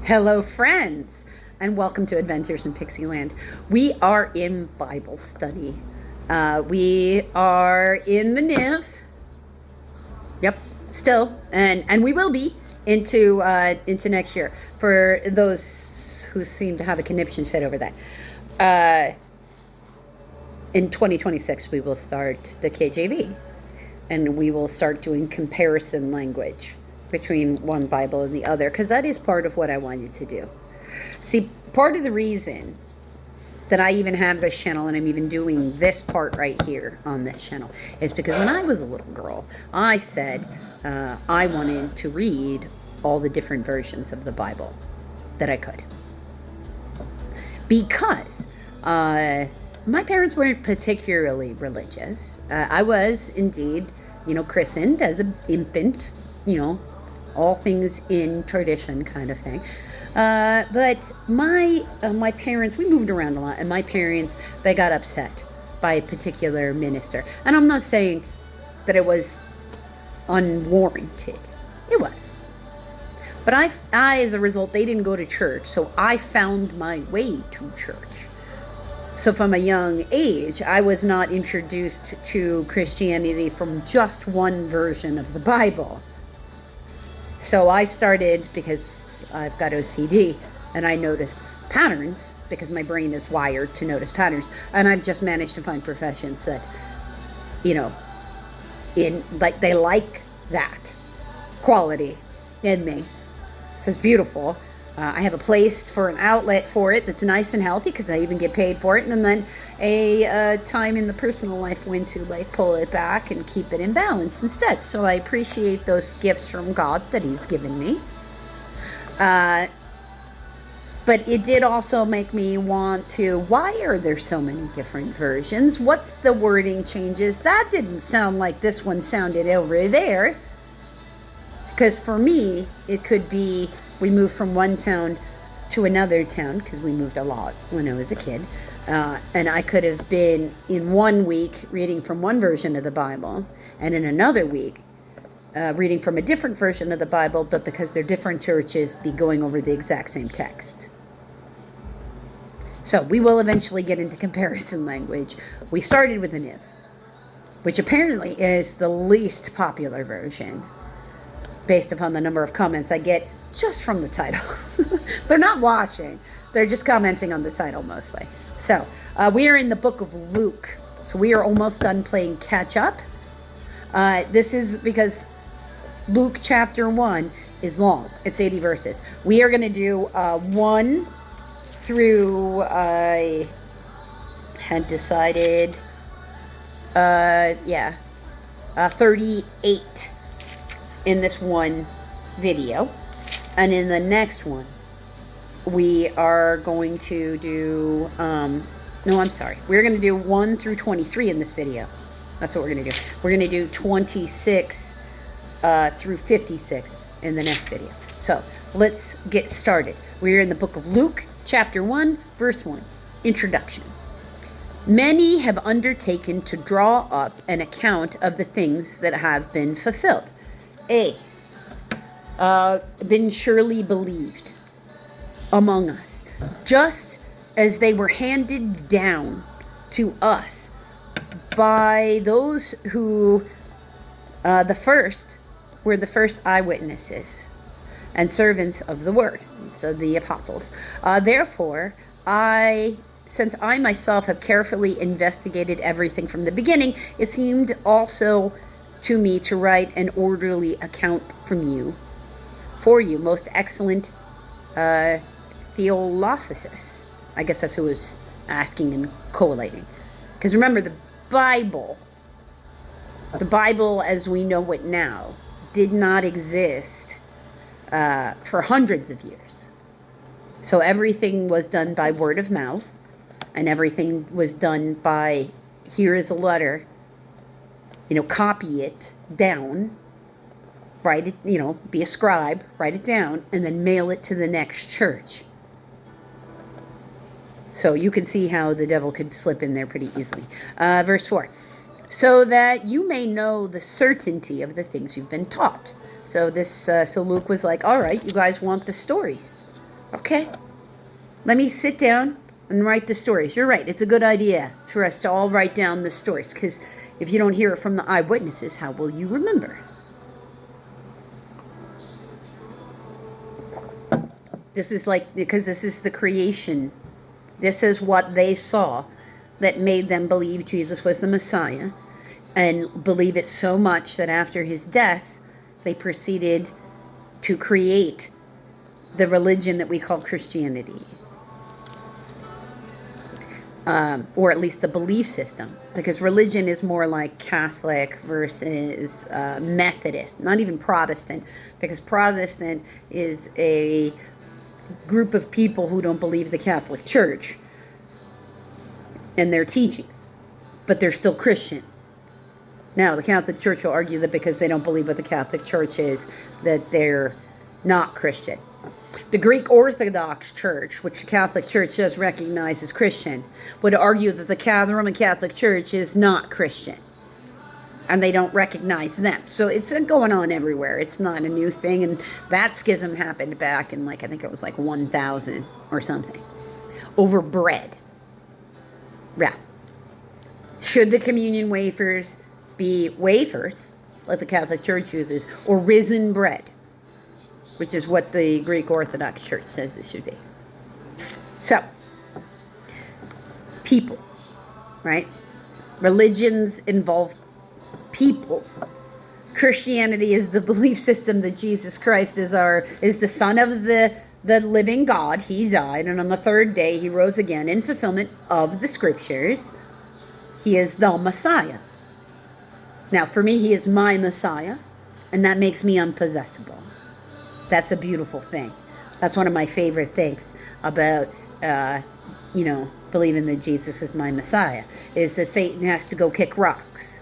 Hello, friends, and welcome to Adventures in Pixieland. We are in Bible study. We are in the NIV. Yep, still, and we will be into next year. For those who seem to have a conniption fit over that, in 2026 we will start the KJV, and we will start doing comparison language between one Bible and the other, because that is part of what I want you to do. See, part of the reason that I even have this channel and I'm even doing this part right here on this channel is because when I was a little girl, I said I wanted to read all the different versions of the Bible that I could. Because my parents weren't particularly religious. I was indeed, christened as an infant, all things in tradition kind of thing. But my parents, we moved around a lot, and my parents, they got upset by a particular minister. And I'm not saying that it was unwarranted. It was. But I, as a result, they didn't go to church, so I found my way to church. So from a young age, I was not introduced to Christianity from just one version of the Bible. So I started, because I've got OCD, and I notice patterns, because my brain is wired to notice patterns, and I've just managed to find professions that, they like that quality in me. So it's beautiful. I have a place for an outlet for it that's nice and healthy, because I even get paid for it, and then a time in the personal life when to pull it back and keep it in balance instead. So I appreciate those gifts from God that He's given me. But it did also make me want to, why are there so many different versions? What's the wording changes? That didn't sound like this one sounded over there. Because for me, it could be, we moved from one town to another town, because we moved a lot when I was a kid. And I could have been in 1 week reading from one version of the Bible, and in another week reading from a different version of the Bible, but because they're different churches, be going over the exact same text. So we will eventually get into comparison language. We started with the NIV, which apparently is the least popular version, based upon the number of comments I get just from the title. They're not watching. They're just commenting on the title mostly. So we are in the book of Luke. So we are almost done playing catch up. This is because Luke chapter 1 is long. It's 80 verses. We are going to do 1 through, I had decided, 38 in this one video. And in the next one, we are going to do, we're going to do 1 through 23 in this video. That's what we're going to do. We're going to do 26 through 56 in the next video. So let's get started. We're in the book of Luke, chapter 1, verse 1. Introduction. Many have undertaken to draw up an account of the things that have been fulfilled. Been surely believed among us, just as they were handed down to us by those who were the first eyewitnesses and servants of the word, so the apostles. Therefore, since I myself have carefully investigated everything from the beginning, it seemed also to me to write an orderly account for you, most excellent Theophilos. I guess that's who was asking and collating. Because remember, the Bible as we know it now, did not exist for hundreds of years. So everything was done by word of mouth, and everything was done by, here is a letter, copy it down, write it, be a scribe, write it down, and then mail it to the next church. So you can see how the devil could slip in there pretty easily. Verse 4. So that you may know the certainty of the things you've been taught. So Luke was like, all right, you guys want the stories. Okay, let me sit down and write the stories. You're right. It's a good idea for us to all write down the stories, because if you don't hear it from the eyewitnesses, how will you remember? This is because this is the creation. This is what they saw that made them believe Jesus was the Messiah, and believe it so much that after his death, they proceeded to create the religion that we call Christianity. Or at least the belief system, because religion is more like Catholic versus Methodist, not even Protestant, because Protestant is a group of people who don't believe the Catholic Church and their teachings, but they're still Christian. Now, the Catholic Church will argue that because they don't believe what the Catholic Church is, that they're not Christian. The Greek Orthodox Church, which the Catholic Church does recognize as Christian, would argue that the Roman Catholic Church is not Christian, and they don't recognize them. So it's going on everywhere. It's not a new thing, and that schism happened back in, I think it was 1000 or something, over bread. Yeah. Should the communion wafers be wafers, like the Catholic Church uses, or risen bread, which is what the Greek Orthodox Church says this should be. So, people, right? Religions involve people. Christianity is the belief system that Jesus Christ is the Son of the living God. He died, and on the third day he rose again in fulfillment of the Scriptures. He is the Messiah. Now, for me, he is my Messiah, and that makes me unpossessable. That's a beautiful thing. That's one of my favorite things about, believing that Jesus is my Messiah, is that Satan has to go kick rocks.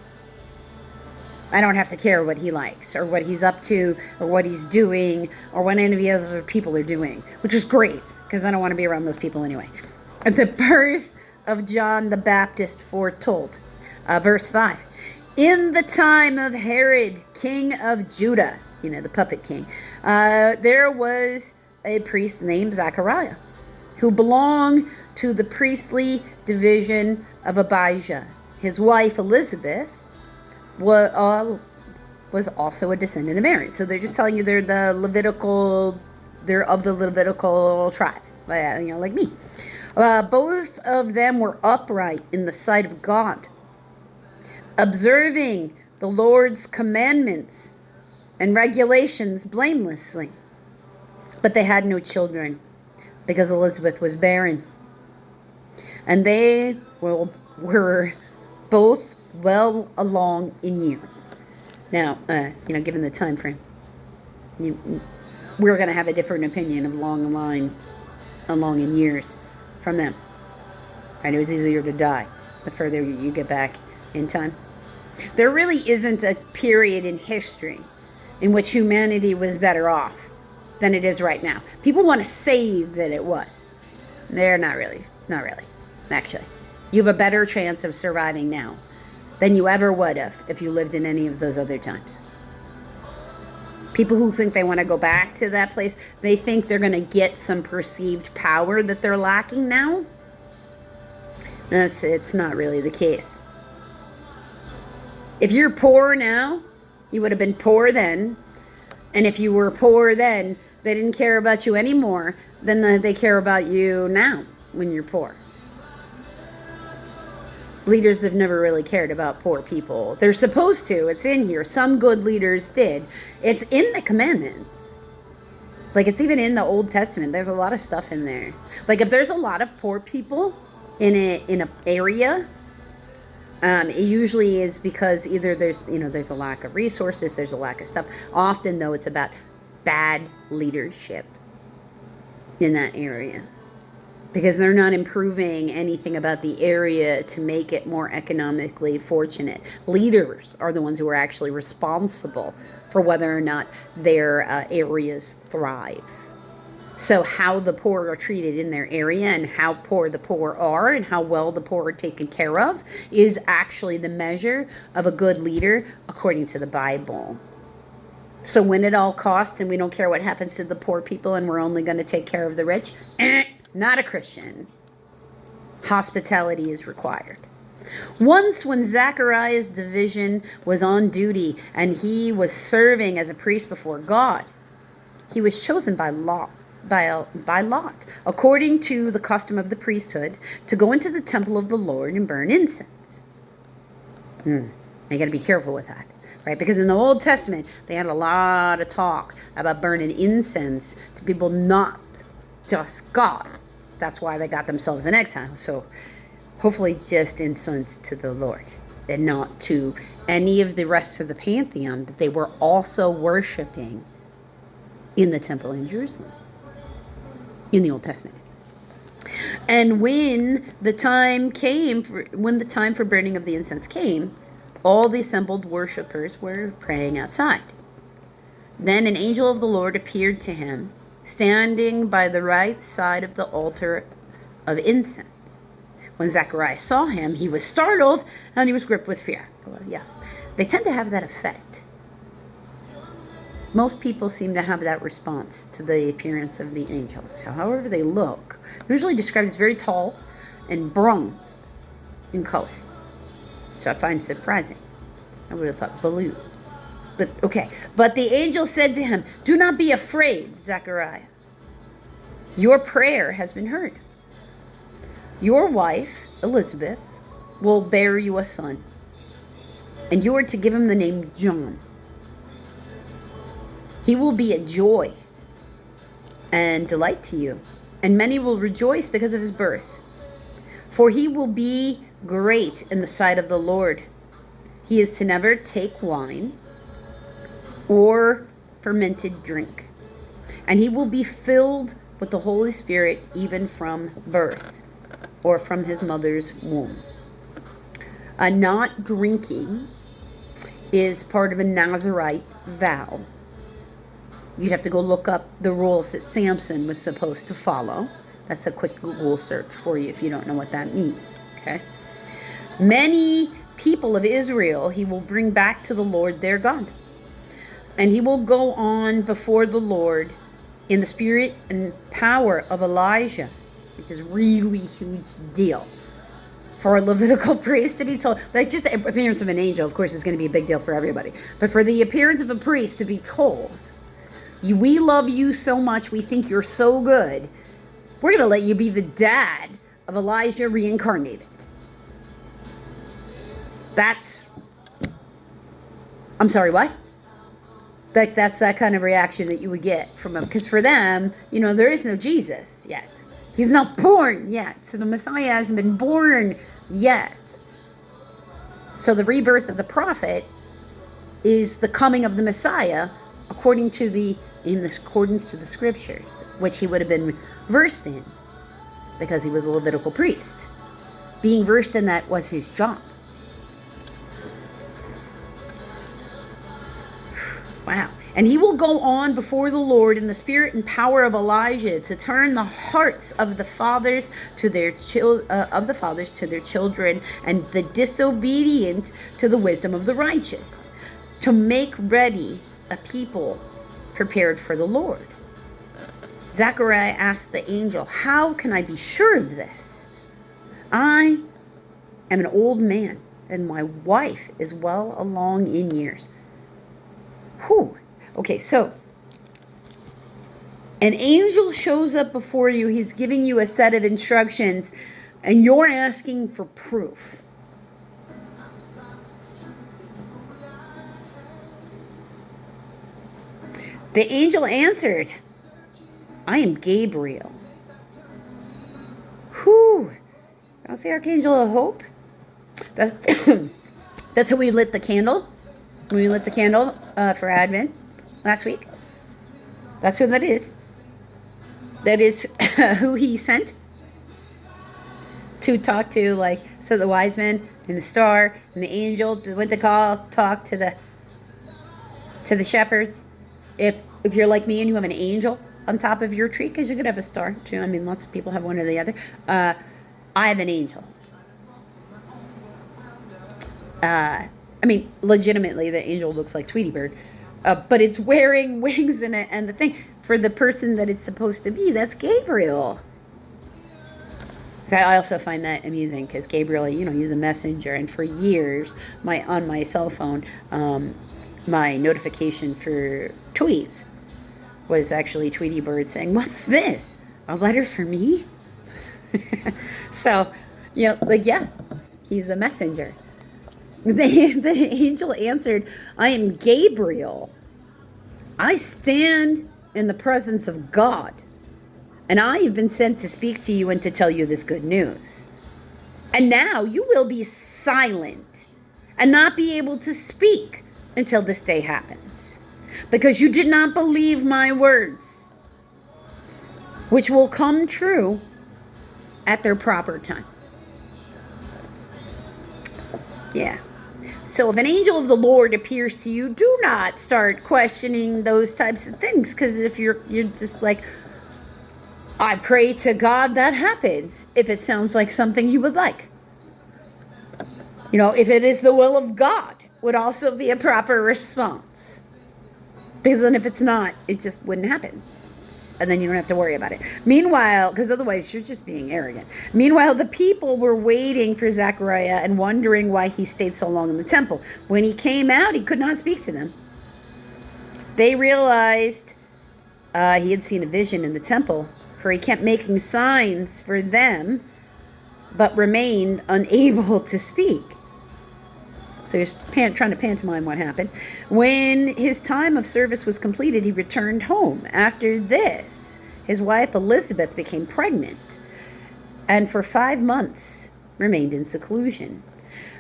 I don't have to care what he likes, or what he's up to, or what he's doing, or what any of the other people are doing, which is great, because I don't want to be around those people anyway. The birth of John the Baptist foretold. Verse 5. In the time of Herod, king of Judah, the puppet king, there was a priest named Zechariah, who belonged to the priestly division of Abijah. His wife Elizabeth was also a descendant of Aaron. So they're just telling you they're of the Levitical tribe, like me. Both of them were upright in the sight of God, observing the Lord's commandments and regulations blamelessly. But they had no children, because Elizabeth was barren. And they were both well along in years. Now, given the time frame, we're going to have a different opinion of along in years from them. Right? It was easier to die the further you get back in time. There really isn't a period in history in which humanity was better off than it is right now. People want to say that it was. They're not really. Not really. Actually, you have a better chance of surviving now than you ever would have if you lived in any of those other times. People who think they want to go back to that place, they think they're going to get some perceived power that they're lacking now. It's not really the case. If you're poor now, you would have been poor then. And if you were poor then, they didn't care about you anymore than they care about you now when you're poor. Leaders have never really cared about poor people. They're supposed to. It's in here. Some good leaders did. It's in the commandments. It's even in the Old Testament. There's a lot of stuff in there. If there's a lot of poor people in an area, it usually is because either there's a lack of resources, there's a lack of stuff. Often, though, it's about bad leadership in that area, because they're not improving anything about the area to make it more economically fortunate. Leaders are the ones who are actually responsible for whether or not their areas thrive. So how the poor are treated in their area, and how poor the poor are, and how well the poor are taken care of, is actually the measure of a good leader according to the Bible. So win at all costs, and we don't care what happens to the poor people, and we're only going to take care of the rich. Not a Christian. Hospitality is required. Once when Zachariah's division was on duty and he was serving as a priest before God, he was chosen by lot, according to the custom of the priesthood, to go into the temple of the Lord and burn incense. You got to be careful with that, right? Because in the Old Testament, they had a lot of talk about burning incense to people, not just God. That's why they got themselves in exile. So hopefully just incense to the Lord and not to any of the rest of the pantheon that they were also worshiping in the temple in Jerusalem in the Old Testament. And when the time for burning of the incense came, all the assembled worshipers were praying outside. Then an angel of the Lord appeared to him, standing by the right side of the altar of incense. When Zachariah saw him, he was startled and he was gripped with fear. Well, yeah, they tend to have that effect. Most people seem to have that response to the appearance of the angels. So however they look, usually described as very tall and bronze in color. So I find it surprising. I would have thought blue. But okay. But the angel said to him, "Do not be afraid, Zechariah. Your prayer has been heard. Your wife, Elizabeth, will bear you a son, and you are to give him the name John. He will be a joy and delight to you, and many will rejoice because of his birth. For he will be great in the sight of the Lord. He is to never take wine or fermented drink, and he will be filled with the Holy Spirit even from birth, or from his mother's womb." Not drinking is part of a Nazirite vow. You'd have to go look up the rules that Samson was supposed to follow. That's a quick Google search for you if you don't know what that means. Okay. Many people of Israel he will bring back to the Lord their God. And he will go on before the Lord in the spirit and power of Elijah, which is really huge deal for a Levitical priest to be told. Like, just the appearance of an angel, of course, is going to be a big deal for everybody. But for the appearance of a priest to be told, we love you so much, we think you're so good, we're going to let you be the dad of Elijah reincarnated. I'm sorry, what? That's that kind of reaction that you would get from them. Because for them, there is no Jesus yet. He's not born yet. So the Messiah hasn't been born yet. So the rebirth of the prophet is the coming of the Messiah in accordance to the scriptures, which he would have been versed in because he was a Levitical priest. Being versed in that was his job. Wow. And he will go on before the Lord in the spirit and power of Elijah to turn the hearts of the fathers to their children, and the disobedient to the wisdom of the righteous, to make ready a people prepared for the Lord. Zechariah asked the angel, "How can I be sure of this? I am an old man, and my wife is well along in years." Whew. Okay, so an angel shows up before you. He's giving you a set of instructions, and you're asking for proof. The angel answered, "I am Gabriel." Whew. That's the Archangel of Hope. That's who we lit the candle. We lit the candle for Advent last week. That's who that is. That is who he sent to talk to, so the wise men and the star and the angel went to talk to the shepherds. If you're like me and you have an angel on top of your tree, because you could have a star too. I mean, lots of people have one or the other. I have an angel. Legitimately, the angel looks like Tweety Bird. but it's wearing wings and the thing for the person that it's supposed to be. That's Gabriel. So I also find that amusing because Gabriel, he's a messenger, and for years, on my cell phone, my notification for tweets was actually Tweety Bird saying, "What's this? A letter for me?" So, he's a messenger. The angel answered, "I am Gabriel. I stand in the presence of God, and I have been sent to speak to you and to tell you this good news. And now you will be silent and not be able to speak until this day happens, because you did not believe my words, which will come true at their proper time." Yeah. So if an angel of the Lord appears to you, do not start questioning those types of things, because if you're just like, "I pray to God that happens," if it sounds like something you would like. If it is the will of God, would also be a proper response. Because then if it's not, it just wouldn't happen. And then you don't have to worry about it. Meanwhile, because otherwise you're just being arrogant. Meanwhile, the people were waiting for Zechariah and wondering why he stayed so long in the temple. When he came out, he could not speak to them. They realized he had seen a vision in the temple, for he kept making signs for them, but remained unable to speak. So he's trying to pantomime what happened. When his time of service was completed, he returned home. After this, his wife Elizabeth became pregnant, and for 5 months remained in seclusion.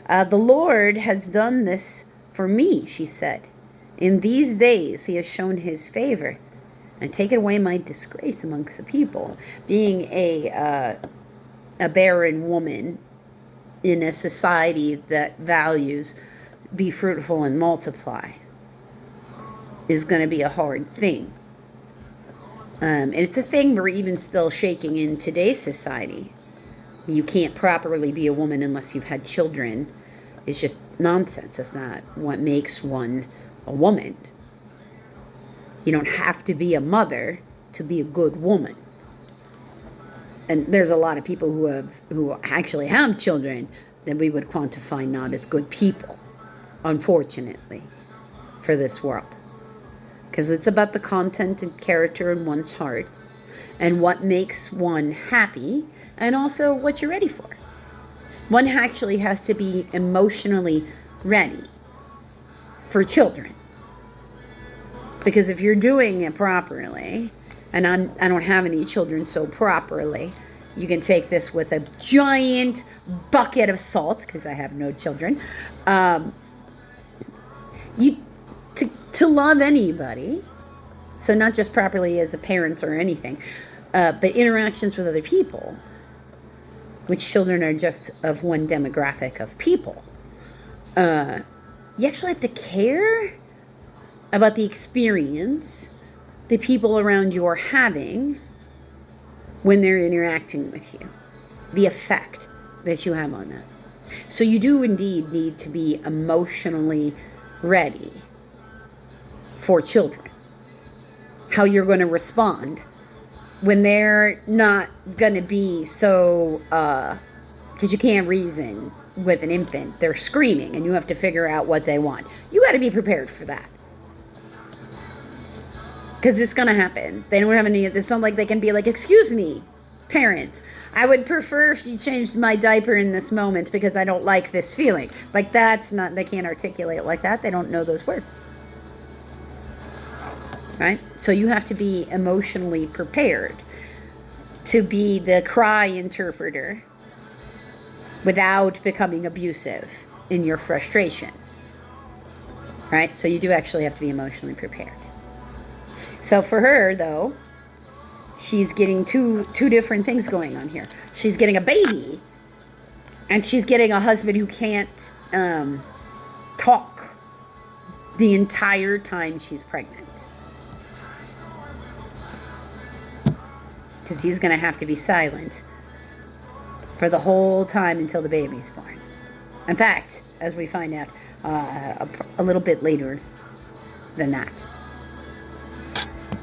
"The Lord has done this for me," she said. "In these days he has shown his favor and taken away my disgrace amongst the people." Being a barren woman in a society that values be fruitful and multiply is going to be a hard thing. And it's a thing we're even still shaking in today's society. You can't properly be a woman unless you've had children. It's just nonsense. That's not what makes one a woman. You don't have to be a mother to be a good woman. And there's a lot of people who actually have children that we would quantify not as good people, unfortunately, for this world. Because it's about the content and character in one's heart and what makes one happy, and also what you're ready for. One actually has to be emotionally ready for children. Because if you're doing it properly, and I don't have any children, so properly, you can take this with a giant bucket of salt, because I have no children. To love anybody, so not just properly as a parent or anything, but interactions with other people, which children are just of one demographic of people. You actually have to care about the experience the people around you are having when they're interacting with you, the effect that you have on them. So you do indeed need to be emotionally ready for children. How you're going to respond when they're not going to be so, because you can't reason with an infant. They're screaming and you have to figure out what they want. You got to be prepared for that. Because it's going to happen. They don't have any, it's not like they can be like, "Excuse me, parents, I would prefer if you changed my diaper in this moment because I don't like this feeling." Like, that's not, they can't articulate like that. They don't know those words. Right? So you have to be emotionally prepared to be the cry interpreter without becoming abusive in your frustration. Right? So you do actually have to be emotionally prepared. So for her, though, she's getting two different things going on here. She's getting a baby, and she's getting a husband who can't talk the entire time she's pregnant. Because he's going to have to be silent for the whole time until the baby's born. In fact, as we find out a little bit later than that.